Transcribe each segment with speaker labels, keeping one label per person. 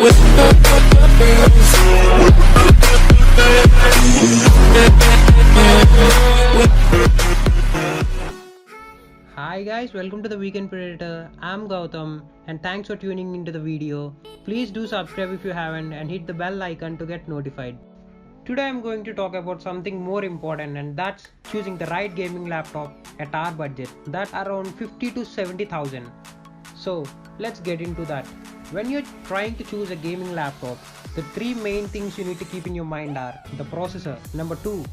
Speaker 1: Hi guys, welcome to the Weekend Predator. I'm Gowtham and thanks for tuning into the video. Please do subscribe if you haven't and hit the bell icon to get notified. Today I'm going to talk about something more important, and that's choosing the right gaming laptop at our budget. That's around 50 to 70,000. So let's get into that. When you're trying to choose a gaming laptop, the three main things you need to keep in your mind are the processor, number 2,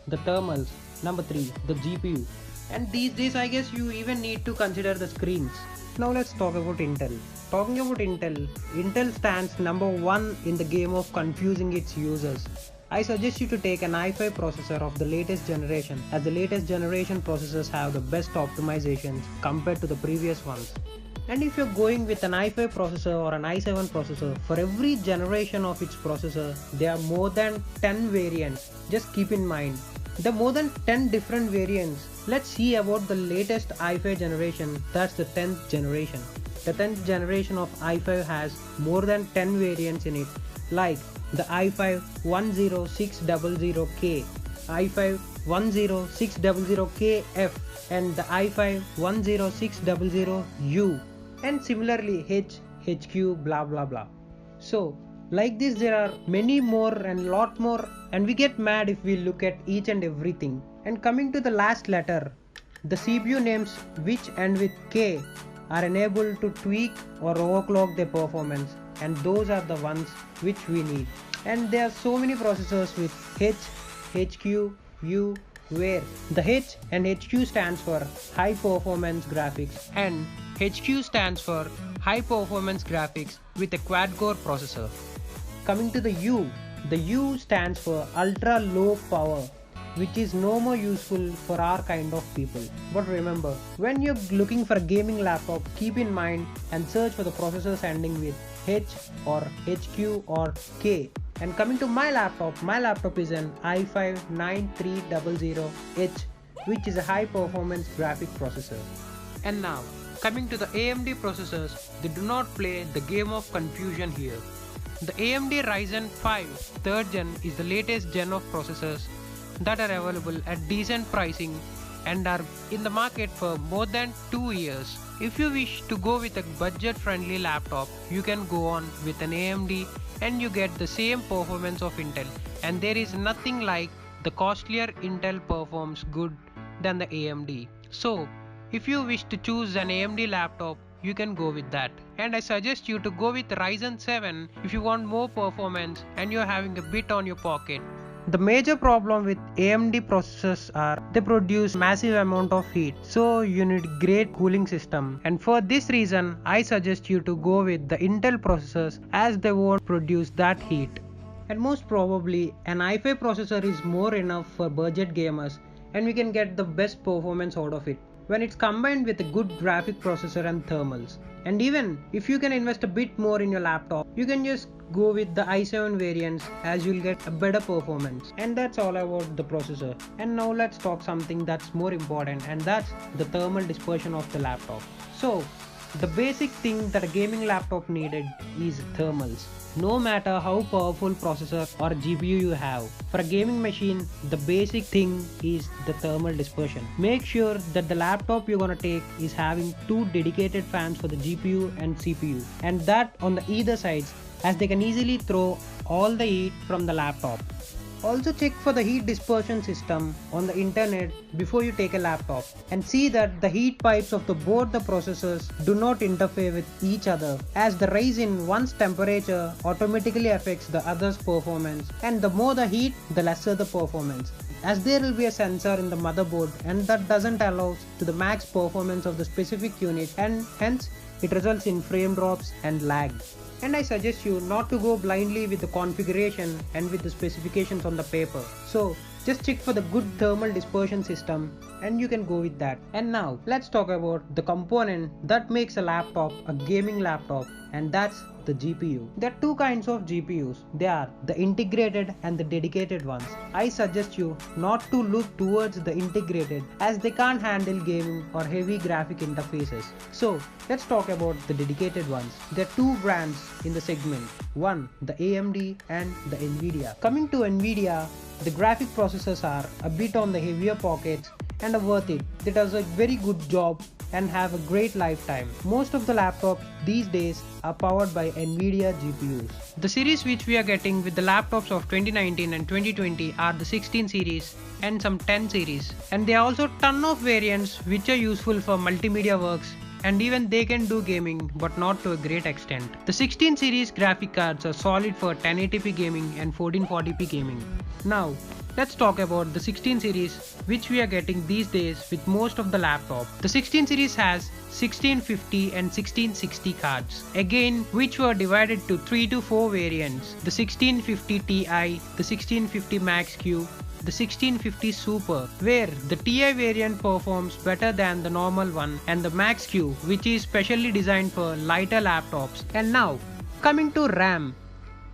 Speaker 1: the thermals, number 3, the GPU. And these days I guess you even need to consider the screens. Now let's talk about Intel. Talking about Intel stands number 1 in the game of confusing its users. I suggest you to take an i5 processor of the latest generation, as the latest generation processors have the best optimizations compared to the previous ones. And if you're going with an i5 processor or an i7 processor, for every generation of its processor, there are more than 10 variants. Just keep in mind, there are more than 10 different variants. Let's see about the latest i5 generation, that's the 10th generation. The 10th generation of i5 has more than 10 variants in it, like the i5 10600K, i5 10600KF, and the i5 10600U, and similarly H, HQ, blah blah blah. So like this there are many more and lot more, and we get mad if we look at each and everything. And coming to the last letter, the CPU names which end with K are enabled to tweak or overclock their performance, and those are the ones which we need. And there are so many processors with H, HQ, U, where the H and HQ stands for high performance graphics and HQ stands for high performance graphics with a quad core processor. Coming to the U stands for ultra low power, which is no more useful for our kind of people. But remember, when you're looking for a gaming laptop, keep in mind and search for the processors ending with H or HQ or K. And coming to my laptop is an i5 9300H, which is a high performance graphic processor. And now, coming to the AMD processors, they do not play the game of confusion here. The AMD Ryzen 5 3rd gen is the latest gen of processors that are available at decent pricing and are in the market for more than 2 years. If you wish to go with a budget friendly laptop, you can go on with an AMD and you get the same performance of Intel, and there is nothing like the costlier Intel performs good than the AMD. So if you wish to choose an AMD laptop, you can go with that. And I suggest you to go with Ryzen 7 if you want more performance and you're having a bit on your pocket. The major problem with AMD processors are they produce massive amount of heat, so you need great cooling system, and for this reason I suggest you to go with the Intel processors, as they won't produce that heat. And most probably an i5 processor is more enough for budget gamers, and we can get the best performance out of it when it's combined with a good graphic processor and thermals. And even if you can invest a bit more in your laptop, you can just go with the i7 variants, as you'll get a better performance. And that's all about the processor. And now let's talk something that's more important, and that's the thermal dispersion of the laptop. So the basic thing that a gaming laptop needed is thermals. No matter how powerful processor or GPU you have, for a gaming machine, the basic thing is the thermal dispersion. Make sure that the laptop you're gonna take is having 2 dedicated fans for the GPU and CPU, and that on the either sides, as they can easily throw all the heat from the laptop. Also check for the heat dispersion system on the internet before you take a laptop, and see that the heat pipes of both the processors do not interfere with each other, as the rise in one's temperature automatically affects the other's performance, and the more the heat, the lesser the performance, as there will be a sensor in the motherboard, and that doesn't allow to the max performance of the specific unit, and hence it results in frame drops and lag. And I suggest you not to go blindly with the configuration and with the specifications on the paper. So Just check for the good thermal dispersion system and you can go with that. And now let's talk about the component that makes a laptop a gaming laptop, and that's the GPU. There are two kinds of GPUs. They are the integrated and the dedicated ones. I suggest you not to look towards the integrated as they can't handle gaming or heavy graphic interfaces. So let's talk about the dedicated ones. There are two brands in the segment. One, the AMD and the Nvidia. Coming to Nvidia, the graphic processors are a bit on the heavier pockets and are worth it. They does a very good job and have a great lifetime. Most of the laptops these days are powered by Nvidia GPUs. The series which we are getting with the laptops of 2019 and 2020 are the 16 series and some 10 series. And there are also ton of variants which are useful for multimedia works, and even they can do gaming but not to a great extent. The 16 series graphic cards are solid for 1080p gaming and 1440p gaming. Now let's talk about the 16 series which we are getting these days with most of the laptop. The 16 series has 1650 and 1660 cards, again which were divided to 3 to 4 variants. The 1650 Ti, the 1650 Max Q, the 1650 Super, where the Ti variant performs better than the normal one, and the Max Q which is specially designed for lighter laptops. And now coming to RAM,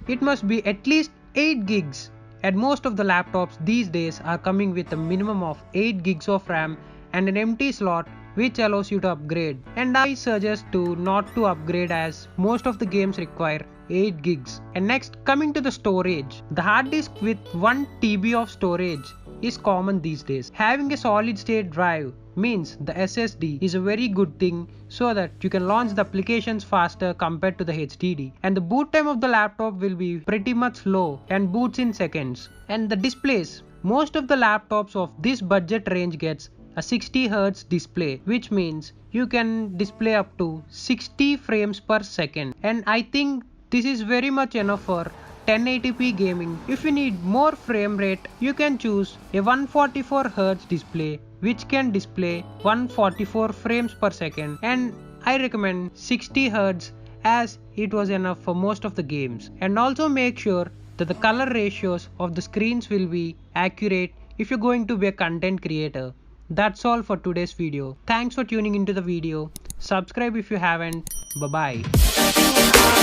Speaker 1: it must be at least 8 gigs. And most of the laptops these days are coming with a minimum of 8 gigs of RAM and an empty slot which allows you to upgrade. And I suggest to not to upgrade as most of the games require 8 gigs. And next, coming to the storage. The hard disk with 1 TB of storage is common these days. Having a solid state drive means the SSD is a very good thing so that you can launch the applications faster compared to the HDD. And the boot time of the laptop will be pretty much low and boots in seconds. And the displays. Most of the laptops of this budget range gets a 60Hz display, which means you can display up to 60 frames per second. And I think this is very much enough for 1080p gaming. If you need more frame rate, you can choose a 144Hz display which can display 144 frames per second, and I recommend 60Hz as it was enough for most of the games. And also make sure that the color ratios of the screens will be accurate if you're going to be a content creator. That's all for today's video. Thanks for tuning into the video. Subscribe if you haven't. Bye bye.